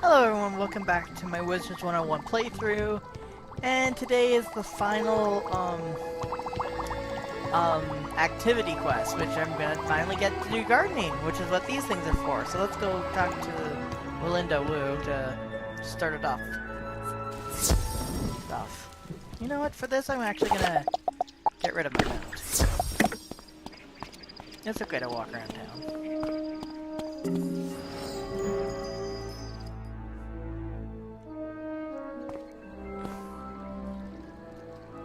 Hello everyone, welcome back to my Wizards 101 playthrough, and today is the final, activity quest, which I'm gonna finally get to do gardening, which is what these things are for. So let's go talk to Melinda Wu to start it off. You know what, for this I'm actually gonna get rid of my mount. It's okay to walk around town.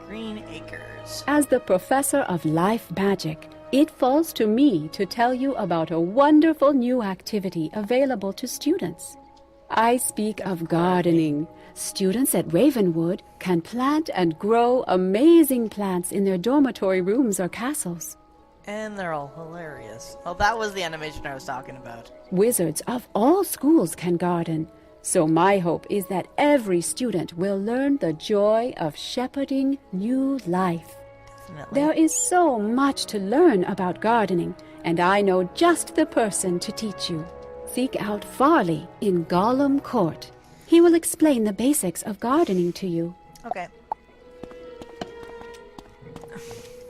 Green Acres. As the professor of life magic, it falls to me to tell you about a wonderful new activity available to students. I speak of gardening. Students at Ravenwood can plant and grow amazing plants in their dormitory rooms or castles. And they're all hilarious. Oh, that was the animation I was talking about. Wizards of all schools can garden. So my hope is that every student will learn the joy of shepherding new life. Definitely. There is so much to learn about gardening, and I know just the person to teach you. Seek out Farley in Gollum Court. He will explain the basics of gardening to you. Okay.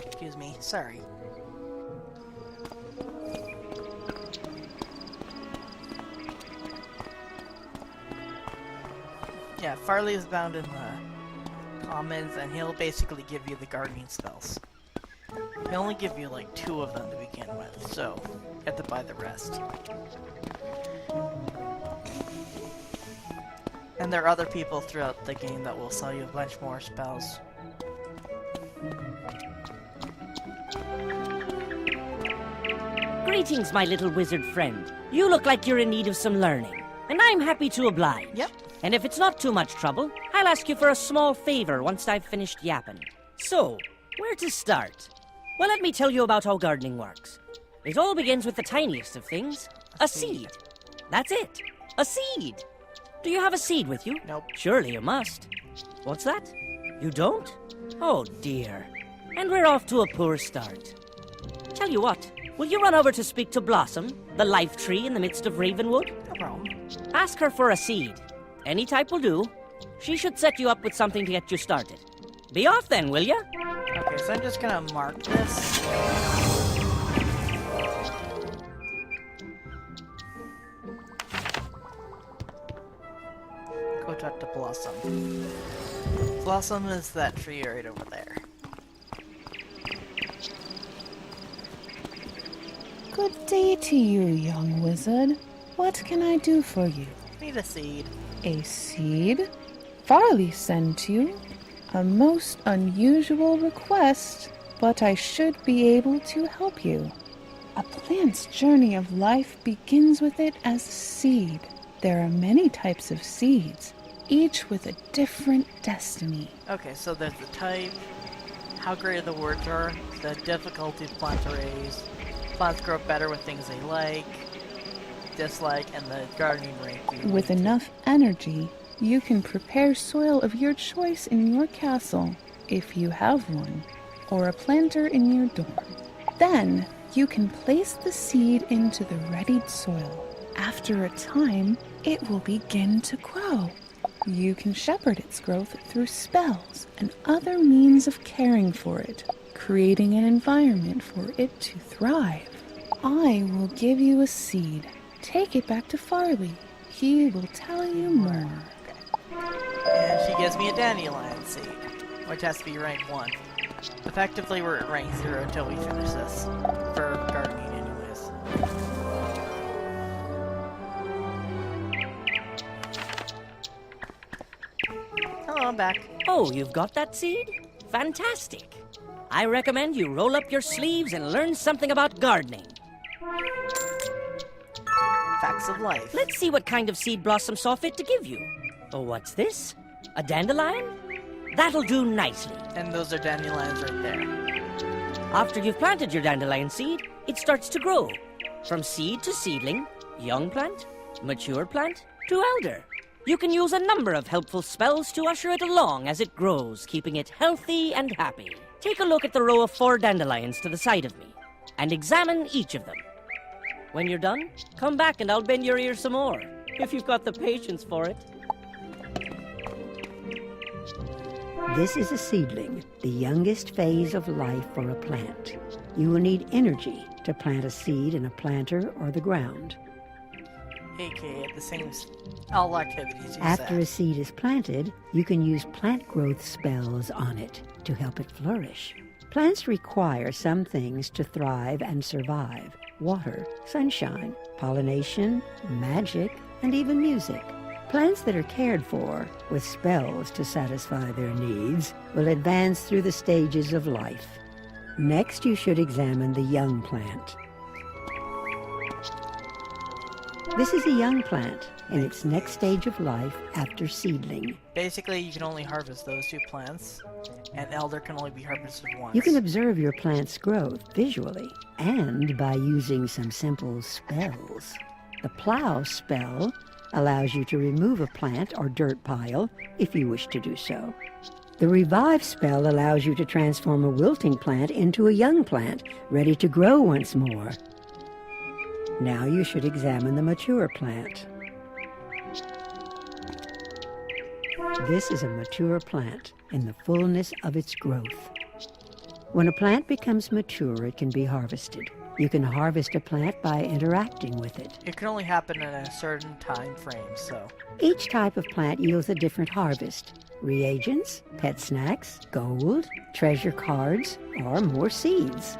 Excuse me, sorry. Yeah, Farley is bound in the commons, and he'll basically give you the gardening spells. He'll only give you like 2 of them to begin with, so you have to buy the rest. And there are other people throughout the game that will sell you a bunch more spells. Greetings, my little wizard friend. You look like you're in need of some learning, and I'm happy to oblige. Yep. And if it's not too much trouble, I'll ask you for a small favor once I've finished yapping. So, where to start? Well, let me tell you about how gardening works. It all begins with the tiniest of things, a seed. That's it, a seed. Do you have a seed with you? Nope. Surely you must. What's that? You don't? Oh dear. And we're off to a poor start. Tell you what, will you run over to speak to Blossom, the life tree in the midst of Ravenwood? No problem. Ask her for a seed. Any type will do. She should set you up with something to get you started. Be off then, will ya? Okay, so I'm just gonna mark this. Go talk to Blossom. Blossom is that tree right over there. Good day to you, young wizard. What can I do for you? Need a seed. A seed? Farley sent you? A most unusual request, but I should be able to help you. A plant's journey of life begins with it as a seed. There are many types of seeds, each with a different destiny. Okay, so there's the type, how great the words are, the difficulty of plants to raise, plants grow better with things they like, dislike, and the gardening rate. With enough energy, you can prepare soil of your choice in your castle, if you have one, or a planter in your dorm. Then, you can place the seed into the readied soil. After a time, it will begin to grow. You can shepherd its growth through spells and other means of caring for it, creating an environment for it to thrive. I will give you a seed. Take it back to Farley. He will tell you more. And she gives me a dandelion seed, which has to be rank 1. Effectively, we're at rank 0 until we finish this. For gardening, anyways. Hello, I'm back. Oh, you've got that seed? Fantastic. I recommend you roll up your sleeves and learn something about gardening. Facts of life. Let's see what kind of seed Blossom saw fit to give you. Oh, what's this? A dandelion? That'll do nicely. And those are dandelions right there. After you've planted your dandelion seed, it starts to grow. From seed to seedling, young plant, mature plant, to elder. You can use a number of helpful spells to usher it along as it grows, keeping it healthy and happy. Take a look at the row of 4 dandelions to the side of me, and examine each of them. When you're done, come back and I'll bend your ear some more. if you've got the patience for it. This is a seedling, the youngest phase of life for a plant. You will need energy to plant a seed in a planter or the ground. AKA the same all activities you After said. a seed is planted, you can use plant growth spells on it to help it flourish. Plants require some things to thrive and survive: water, sunshine, pollination, magic, and even music. Plants that are cared for with spells to satisfy their needs will advance through the stages of life. Next, you should examine the young plant. This is a young plant in its next stage of life after seedling. Basically, you can only harvest those two plants, and elder can only be harvested once. You can observe your plant's growth visually and by using some simple spells. The plow spell allows you to remove a plant or dirt pile if you wish to do so. The revive spell allows you to transform a wilting plant into a young plant, ready to grow once more. Now you should examine the mature plant. This is a mature plant in the fullness of its growth. When a plant becomes mature, it can be harvested. You can harvest a plant by interacting with it. It can only happen in a certain time frame, so... Each type of plant yields a different harvest: reagents, pet snacks, gold, treasure cards, or more seeds.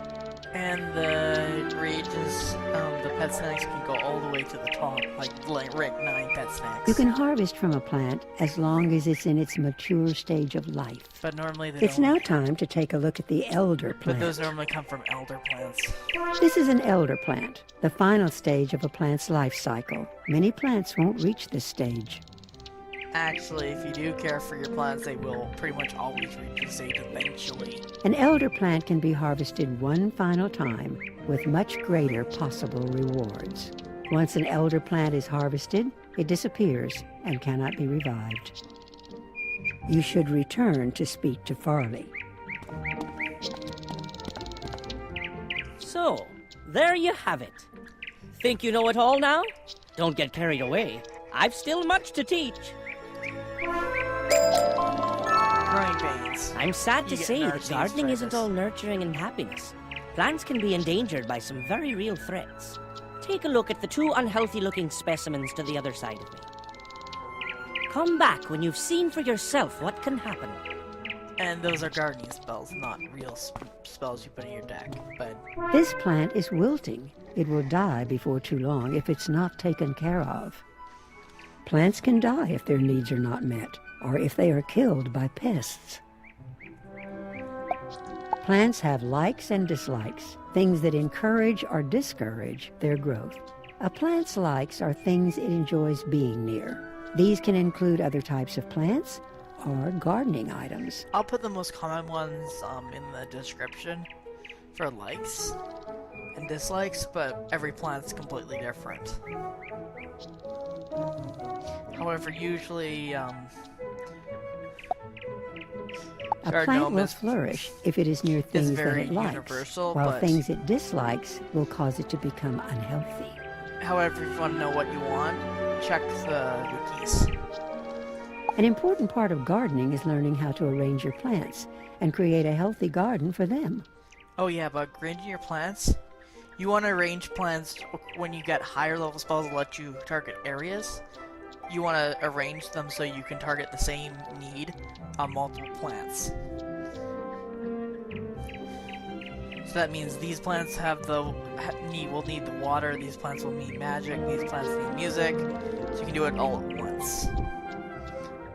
And the reagents, the pet snacks can go all the way to the top, like rank 9 pet snacks. You can harvest from a plant as long as it's in its mature stage of life. But normally they It's don't. now time to take a look at the elder plant. But those normally come from elder plants. This is an elder plant, the final stage of a plant's life cycle. Many plants won't reach this stage. Actually, if you do care for your plants, they will pretty much always reach this stage eventually. An elder plant can be harvested one final time with much greater possible rewards. Once an elder plant is harvested, it disappears and cannot be revived. You should return to speak to Farley. So, there you have it. Think you know it all now? Don't get carried away. I've still much to teach. Growing pains. I'm sad You to get say that narcissists gardening for isn't this. all nurturing and happiness. Plants can be endangered by some very real threats. Take a look at the two unhealthy-looking specimens to the other side of me. Come back when you've seen for yourself what can happen. And those are gardening spells, not real spells you put in your deck. But This plant is wilting. It will die before too long if it's not taken care of. Plants can die if their needs are not met, or if they are killed by pests. Plants have likes and dislikes, things that encourage or discourage their growth. A plant's likes are things it enjoys being near. These can include other types of plants or gardening items. I'll put the most common ones in the description for likes and dislikes, but every plant's completely different. However, usually, A Garden plant gnome will is- flourish if it is near things that very it likes, universal, while but- things it dislikes will cause it to become unhealthy. however, if you want to know what you want, check the wikis. An important part of gardening is learning how to arrange your plants and create a healthy garden for them. Oh yeah, but arranging your plants, you want to arrange plants when you get higher level spells that let you target areas. You want to arrange them so you can target the same need on multiple plants. So that means these plants will need the water, these plants will need magic, these plants need music, so you can do it all at once.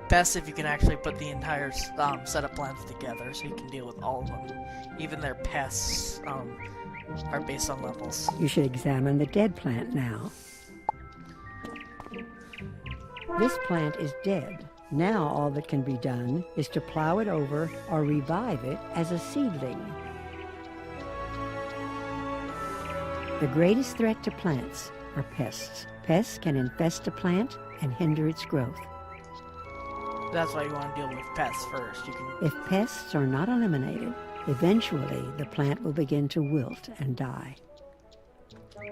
Best if you can actually put the entire set of plants together so you can deal with all of them. Even their pests are based on levels. You should examine the dead plant now. This plant is dead. Now all that can be done is to plow it over or revive it as a seedling. The greatest threat to plants are pests. Pests can infest a plant and hinder its growth. That's why you want to deal with pests first. You can. If pests are not eliminated, eventually the plant will begin to wilt and die.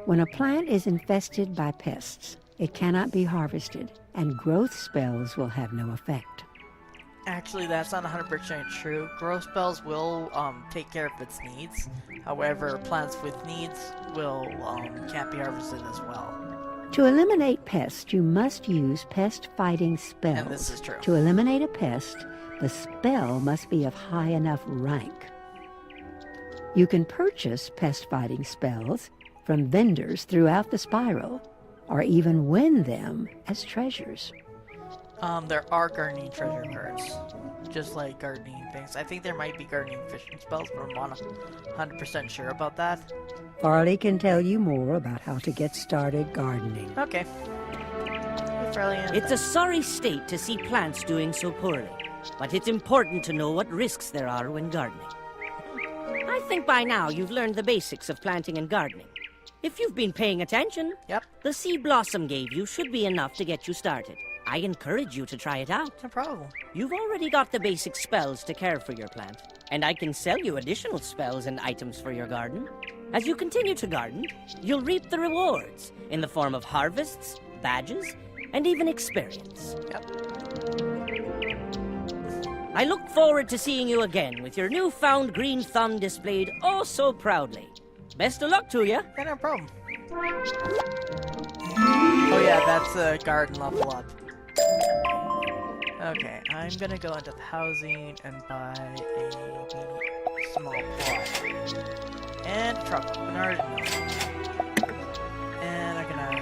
When a plant is infested by pests, It cannot be harvested, and growth spells will have no effect. Actually, that's not 100% true. Growth spells will take care of its needs. However, plants with needs will can't be harvested as well. To eliminate pests, you must use pest-fighting spells. And this is true. To eliminate a pest, the spell must be of high enough rank. You can purchase pest-fighting spells from vendors throughout the spiral, or even win them as treasures. There are gardening treasure cards, just like gardening things. I think there might be gardening fishing spells, but I'm not 100% sure about that. Farley can tell you more about how to get started gardening. Okay. Fairly It's a sorry state to see plants doing so poorly, but it's important to know what risks there are when gardening. I think by now you've learned the basics of planting and gardening. If you've been paying attention, Yep, the seed Blossom gave you should be enough to get you started. I encourage you to try it out. no problem. You've already got the basic spells to care for your plant, and I can sell you additional spells and items for your garden. As you continue to garden, you'll reap the rewards in the form of harvests, badges, and even experience. Yep. I look forward to seeing you again with your newfound green thumb displayed oh so proudly. Best of luck to you. Okay, no problem. Oh yeah, that's a garden level up. Okay, I'm gonna go into the housing and buy a small plot. And a truck, an gnome. And I'm gonna...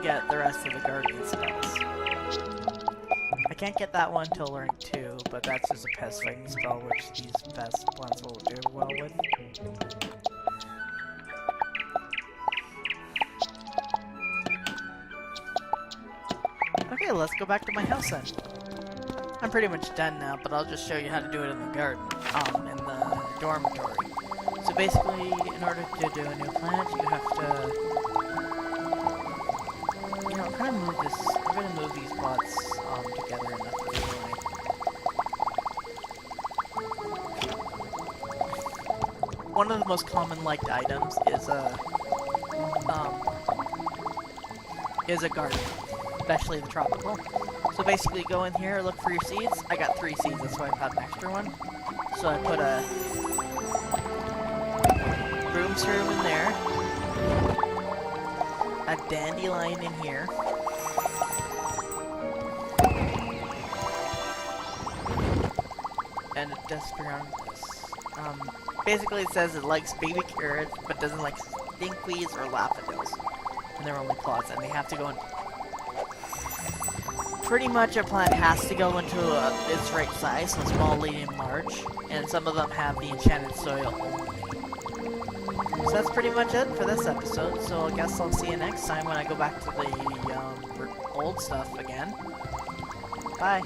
get the rest of the gardening spells. I can't get that one till rank 2, but that's just a pest fighting spell, which these pest plants will do well with. Okay, let's go back to my house then. I'm pretty much done now, but I'll just show you how to do it in the garden, in the dormitory. So basically, in order to do a new plant, you have to... You know, I'm gonna move this. I'm gonna move these plots together enough to do one of the most common liked items is a garden, especially the tropical. So basically, go in here, look for your seeds. I got 3 seeds, that's why I got an extra one. So I put a broomserum in there. A dandelion in here. And a Desperados. Basically it says it likes baby carrots, but doesn't like stinkweeds or laphados. And they're only plots, and they have to go in... Pretty much a plant has to go into its right size, so small, medium, large. And some of them have the enchanted soil only. So that's pretty much it for this episode, so I guess I'll see you next time when I go back to the old stuff again. Bye!